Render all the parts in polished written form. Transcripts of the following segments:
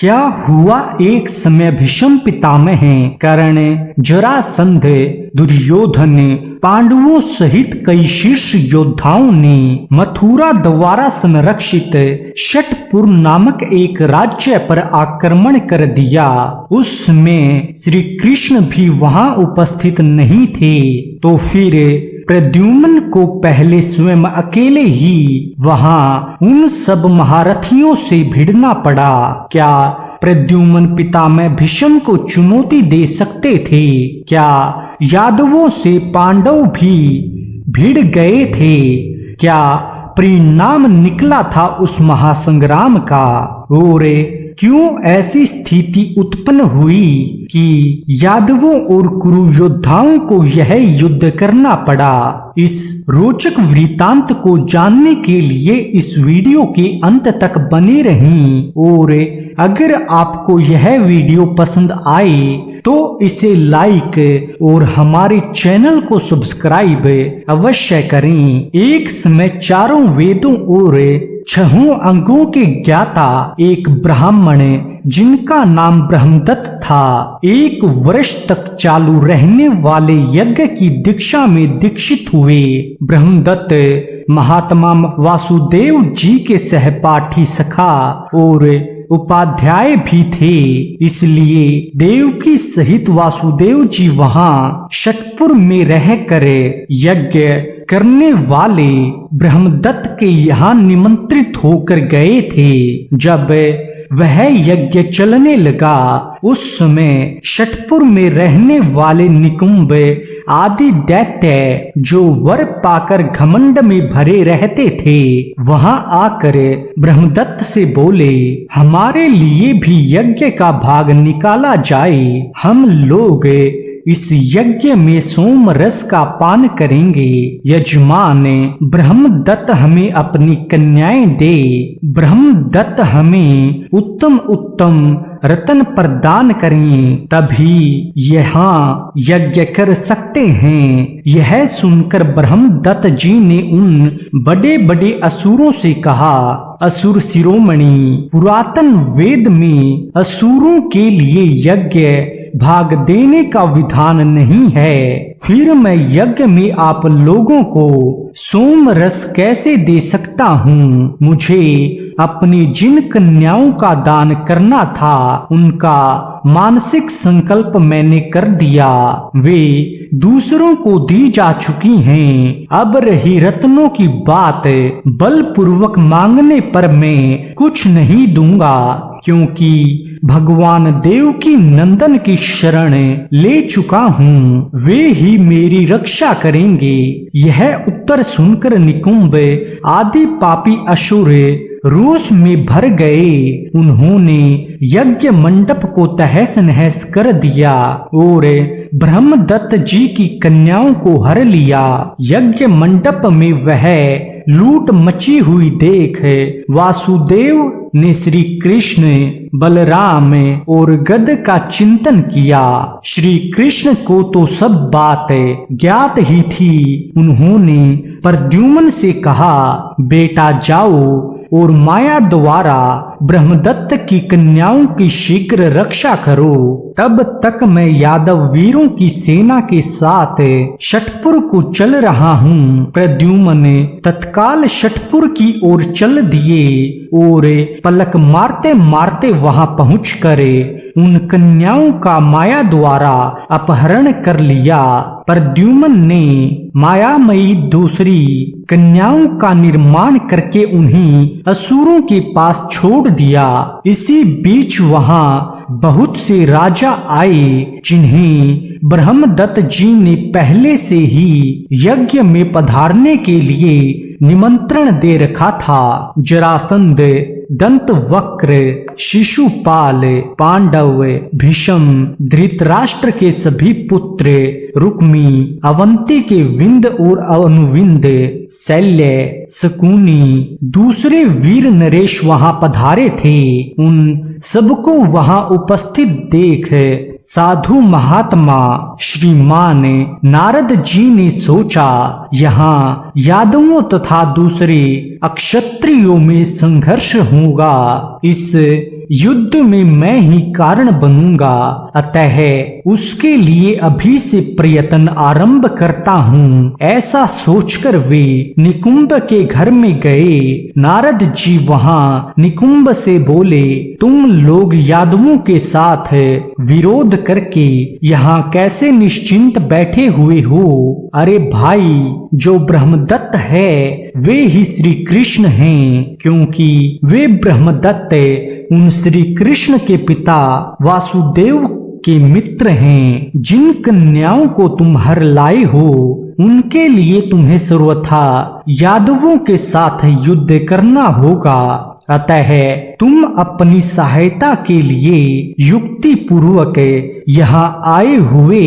क्या हुआ एक समय भीष्म पितामह कर्ण, जरासंध, दुर्योधन, पांडवों सहित कई शीर्ष योद्धाओं ने मथुरा द्वारा संरक्षित षटपुर नामक एक राज्य पर आक्रमण कर दिया। उस समय श्री कृष्ण भी वहां उपस्थित नहीं थे, तो फिर प्रद्युम्न को पहले स्वयं अकेले ही वहां उन सब महारथियों से भिड़ना पड़ा। क्या प्रद्युम्न पितामह भीष्म को चुनौती दे सकते थे? क्या यादवों से पांडव भी भिड़ गए थे? क्या परिणाम निकला था उस महासंग्राम का? और क्यों ऐसी स्थिति उत्पन्न हुई कि यादवों और कुरु योद्धाओं को यह युद्ध करना पड़ा? इस रोचक वृत्तांत को जानने के लिए इस वीडियो के अंत तक बने रहें। और अगर आपको यह वीडियो पसंद आए तो इसे लाइक और हमारे चैनल को सब्सक्राइब अवश्य करें। एक समय चारों वेदों और 6 अंगों के ज्ञाता एक ब्राह्मण, जिनका नाम ब्रह्मदत्त था, 1 वर्ष तक चालू रहने वाले यज्ञ की दीक्षा में दीक्षित हुए। ब्रह्मदत्त महात्मा वासुदेव जी के सहपाठी, सखा और उपाध्याय भी थे। इसलिए देवकी सहित वासुदेव जी वहां षटपुर में रहकर यज्ञ करने वाले ब्रह्मदत्त के यहाँ निमंत्रित होकर गए थे। जब वह यज्ञ चलने लगा, उस समय षटपुर में रहने वाले निकुंभ आदि दैत्य, जो वर पाकर घमंड में भरे रहते थे, वहां आकर ब्रह्मदत्त से बोले, हमारे लिए भी यज्ञ का भाग निकाला जाए। हम लोग इस यज्ञ में सोम रस का पान करेंगे। यजमान ब्रह्मदत्त हमें अपनी कन्याएं दे। ब्रह्मदत्त हमें उत्तम उत्तम रत्न प्रदान करें, तभी यहाँ यज्ञ कर सकते हैं। यह सुनकर ब्रह्मदत्त जी ने उन बड़े बड़े असुरों से कहा, असुर शिरोमणि, पुरातन वेद में असुरों के लिए यज्ञ भाग देने का विधान नहीं है। फिर मैं यज्ञ में आप लोगों को सोम रस कैसे दे सकता हूँ? मुझे अपनी जिन कन्याओं का दान करना था, उनका मानसिक संकल्प मैंने कर दिया। वे दूसरों को दी जा चुकी हैं। अब रही रत्नों की बात, बलपूर्वक मांगने पर मैं कुछ नहीं दूंगा, क्योंकि भगवान देव की नंदन की शरण ले चुका हूँ। वे ही मेरी रक्षा करेंगे। यह उत्तर सुनकर निकुंभ आदि पापी असुर रोष में भर गए। उन्होंने यज्ञ मंडप को तहस नहस कर दिया और ब्रह्मदत्त जी की कन्याओं को हर लिया। यज्ञ मंडप में वह लूट मची हुई देख वासुदेव ने श्री कृष्ण, बलराम और गद का चिंतन किया। श्री कृष्ण को तो सब बात ज्ञात ही थी। उन्होंने प्रद्युम्न से कहा, बेटा जाओ और माया द्वारा ब्रह्मदत्त की कन्याओं की शीघ्र रक्षा करो। तब तक मैं यादव वीरों की सेना के साथ षटपुर को चल रहा हूँ। प्रद्युम्न तत्काल षटपुर की ओर चल दिए और पलक मारते मारते वहां पहुंचकर उन कन्याओं का माया द्वारा अपहरण कर लिया। प्रद्युम्न ने मायामयी दूसरी कन्याओं का निर्माण करके उन्हें असुरों के पास छोड़ दिया। इसी बीच वहां बहुत से राजा आए, जिन्हें ब्रह्मदत्त जी ने पहले से ही यज्ञ में पधारने के लिए निमंत्रण दे रखा था। जरासंध, दंतवक्र, शिशुपाल, पांडव, भीष्म, धृतराष्ट्र के सभी पुत्र, रुक्मी, अवंती के विंद और अनुविंद, शल्य, शकुनी, दूसरे वीर नरेश वहां पधारे थे। उन सबको वहां उपस्थित देख साधु महात्मा श्रीमान नारद जी ने सोचा, यहाँ यादवों तथा दूसरे अक्षत्रियों में संघर्ष होगा। इस युद्ध में मैं ही कारण बनूंगा, अतः उसके लिए अभी से प्रयत्न आरंभ करता हूँ। ऐसा सोचकर वे निकुंभ के घर में गए। नारद जी वहाँ निकुंभ से बोले, तुम लोग यादवों के साथ विरोध करके यहाँ कैसे निश्चिंत बैठे हुए हो? अरे भाई, जो ब्रह्मदत्त है वे ही श्री कृष्ण हैं, क्योंकि वे ब्रह्मदत्त उन श्री कृष्ण के पिता वासुदेव के मित्र हैं। जिन कन्याओं को तुम हर लाए हो उनके लिए तुम्हें सर्वथा यादवों के साथ युद्ध करना होगा। अतः तुम अपनी सहायता के लिए युक्ति पूर्वक यहाँ आए हुए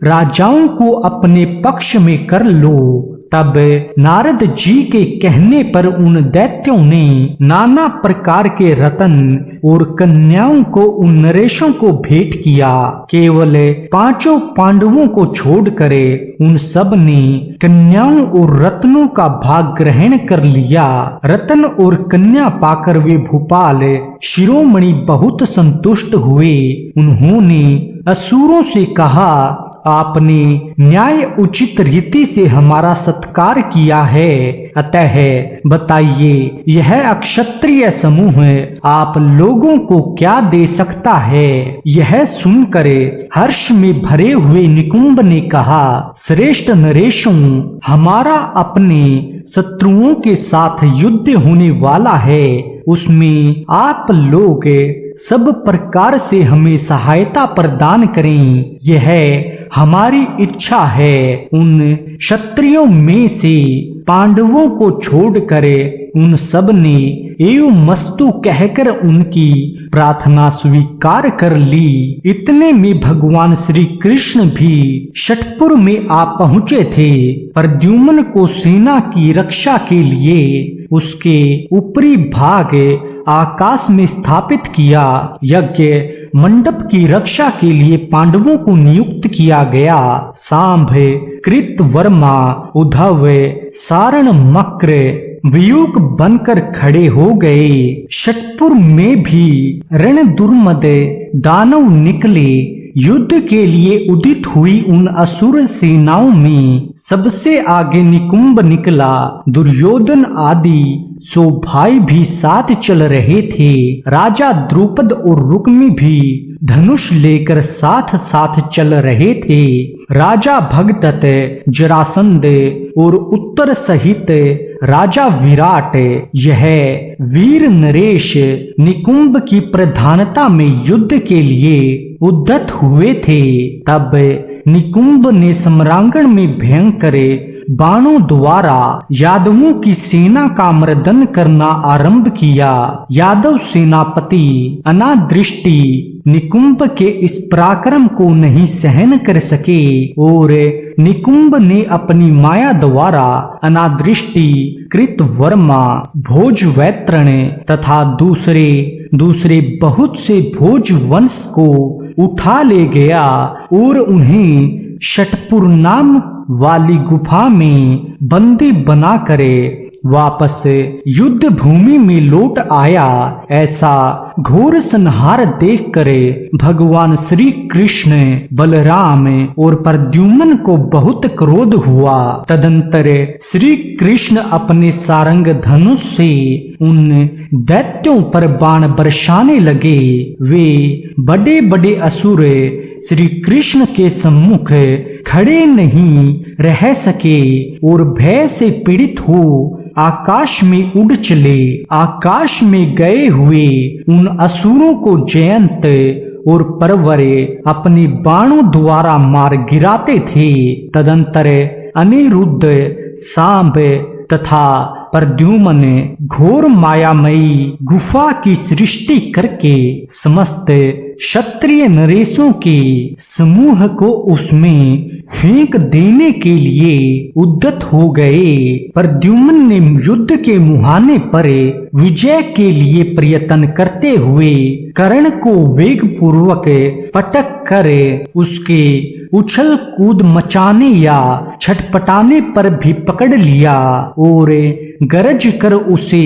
राजाओं को अपने पक्ष में कर लो। तब नारद जी के कहने पर उन दैत्यों ने नाना प्रकार के रत्न और कन्याओं को उन नरेशों को भेंट किया। केवल 5 पांडवों को छोड़कर उन सब ने कन्याओं और रत्नों का भाग ग्रहण कर लिया। रत्न और कन्या पाकर वे भूपाल शिरोमणि बहुत संतुष्ट हुए। उन्होंने असुरों से कहा, आपने न्याय उचित रीति से हमारा सत्कार किया है, अतः बताइए यह अक्षत्रिय समूह आप लोगों को क्या दे सकता है? यह सुनकर हर्ष में भरे हुए निकुंभ ने कहा, श्रेष्ठ नरेशों, हमारा अपने शत्रुओं के साथ युद्ध होने वाला है, उसमें आप लोग सब प्रकार से हमें सहायता प्रदान करें, यह हमारी इच्छा है। उन क्षत्रियों में से पांडवों को छोड़कर उन सब ने एवं मस्तु कहकर उनकी प्रार्थना स्वीकार कर ली। इतने में भगवान श्री कृष्ण भी षटपुर में आ पहुँचे थे। प्रद्युम्न को सेना की रक्षा के लिए उसके ऊपरी भाग आकाश में स्थापित किया। यज्ञ मंडप की रक्षा के लिए पांडवों को नियुक्त किया गया। सांभ, कृतवर्मा, उद्धव, सारण, मक्र वियोग बनकर खड़े हो गए। षटपुर में भी रणदुर्मद दानव निकले। युद्ध के लिए उदित हुई उन असुर सेनाओं में सबसे आगे निकुंभ निकला। दुर्योधन आदि 100 भाई भी साथ चल रहे थे। राजा द्रुपद और रुक्मी भी धनुष लेकर साथ साथ चल रहे थे। राजा भगदत्त, जरासंध और उत्तर सहित राजा विराट, यह वीर नरेश निकुंभ की प्रधानता में युद्ध के लिए उद्यत हुए थे। तब निकुंभ ने सम्रांगण में भयंकर बाणों द्वारा यादवों की सेना का मर्दन करना आरंभ किया। यादव सेनापति अनादृष्टि निकुंभ के इस पराक्रम को नहीं सहन कर सके और निकुंभ ने अपनी माया द्वारा अनादृष्टि, कृतवर्मा, भोजवैत्रण तथा दूसरे बहुत से भोज वंश को उठा ले गया और उन्हें षटपुर नाम वाली गुफा में बंदी बनाकर वापस युद्ध भूमि में लौट आया। ऐसा घोर संहार देखकर भगवान श्री कृष्ण, बलराम और प्रद्युम्न को बहुत क्रोध हुआ। तदंतर श्री कृष्ण अपने सारंग धनुष से उन दैत्यों पर बाण बरसाने लगे। वे बड़े बड़े असुर श्री कृष्ण के सम्मुख खड़े नहीं रह सके और भय से पीड़ित हो आकाश में उड़ चले। आकाश में गए हुए उन असुरों को जयंत और परवरे अपने बाणों द्वारा मार गिराते थे। तदंतर अनिरुद्ध, सांब तथा प्रद्युम्न घोर मायामयी गुफा की सृष्टि करके समस्त क्षत्रिय नरेशों के समूह को उसमें फेंक देने के लिए उद्यत हो गए। प्रद्युम्न ने युद्ध के मुहाने पर विजय के लिए प्रयत्न करते हुए कर्ण को वेग पूर्वक पटक कर उसके उछल कूद मचाने या छटपटाने पर भी पकड़ लिया और गरज कर उसे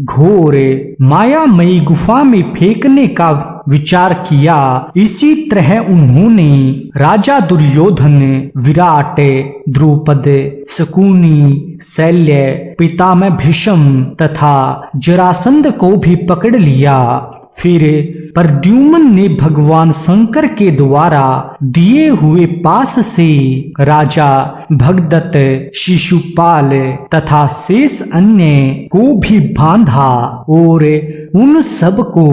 घोर मायामयी गुफा में फेंकने का विचार किया। इसी तरह उन्होंने राजा दुर्योधन, विराट, द्रुपद, शकुनी, शल्य, पितामह भीष्म तथा जरासंध को भी पकड़ लिया। फिर प्रद्युम्न ने भगवान शंकर के द्वारा दिए हुए पास से राजा भगदत्त, शिशुपाल तथा शेष अन्य को भी बांधा और उन सब को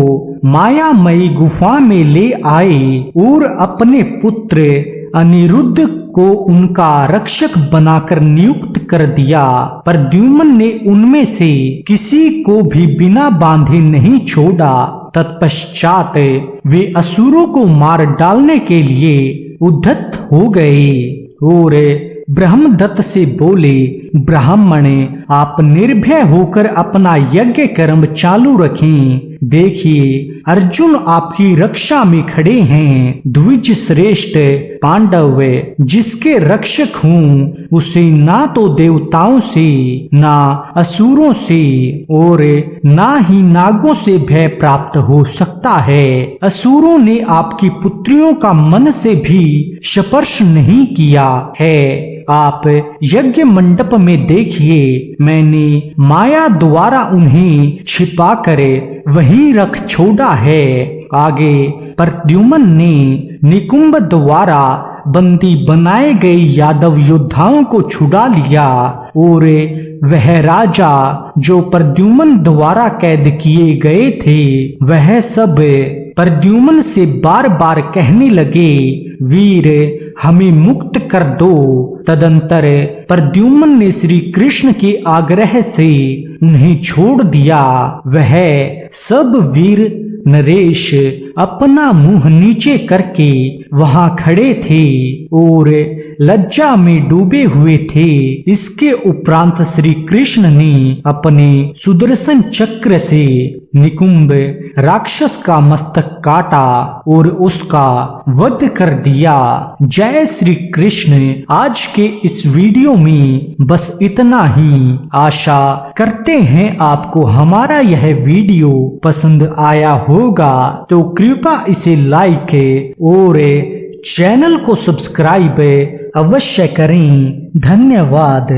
मायामयी गुफा में ले आए और अपने पुत्र अनिरुद्ध को उनका रक्षक बनाकर नियुक्त कर दिया। प्रद्युम्न ने उनमें से किसी को भी बिना बांधे नहीं छोड़ा। तत्पश्चात वे असुरों को मार डालने के लिए उद्यत हो गए और ब्रह्मदत्त से बोले, ब्राह्मण, आप निर्भय होकर अपना यज्ञ कर्म चालू रखें। देखिए, अर्जुन आपकी रक्षा में खड़े हैं। द्विज श्रेष्ठ पांडव जिसके रक्षक हूँ उसे ना तो देवताओं से, ना असुरों से और ना ही नागों से भय प्राप्त हो सकता है। असुरों ने आपकी पुत्रियों का मन से भी स्पर्श नहीं किया है। आप यज्ञ मंडप में देखिए, मैंने माया द्वारा उन्हें छिपा कर वहीं रख छोड़ा है। आगे प्रद्युम्न ने निकुंभ द्वारा बंदी बनाए गए यादव योद्धाओं को छुड़ा लिया और वह राजा जो प्रद्युम्न द्वारा कैद किए गए थे, वह सब प्रद्युम्न से बार बार कहने लगे, वीर, हमें मुक्त कर दो। तदंतर प्रद्युम्न ने श्री कृष्ण के आग्रह से उन्हें छोड़ दिया। वह सब वीर नरेश अपना मुंह नीचे करके वहां खड़े थे और लज्जा में डूबे हुए थे। इसके उपरांत श्री कृष्ण ने अपने सुदर्शन चक्र से निकुंभ राक्षस का मस्तक काटा और उसका वध कर दिया। जय श्री कृष्ण। आज के इस वीडियो में बस इतना ही। आशा करते हैं आपको हमारा यह वीडियो पसंद आया होगा, तो कृपया इसे लाइक और चैनल को सब्सक्राइब अवश्य करें। धन्यवाद।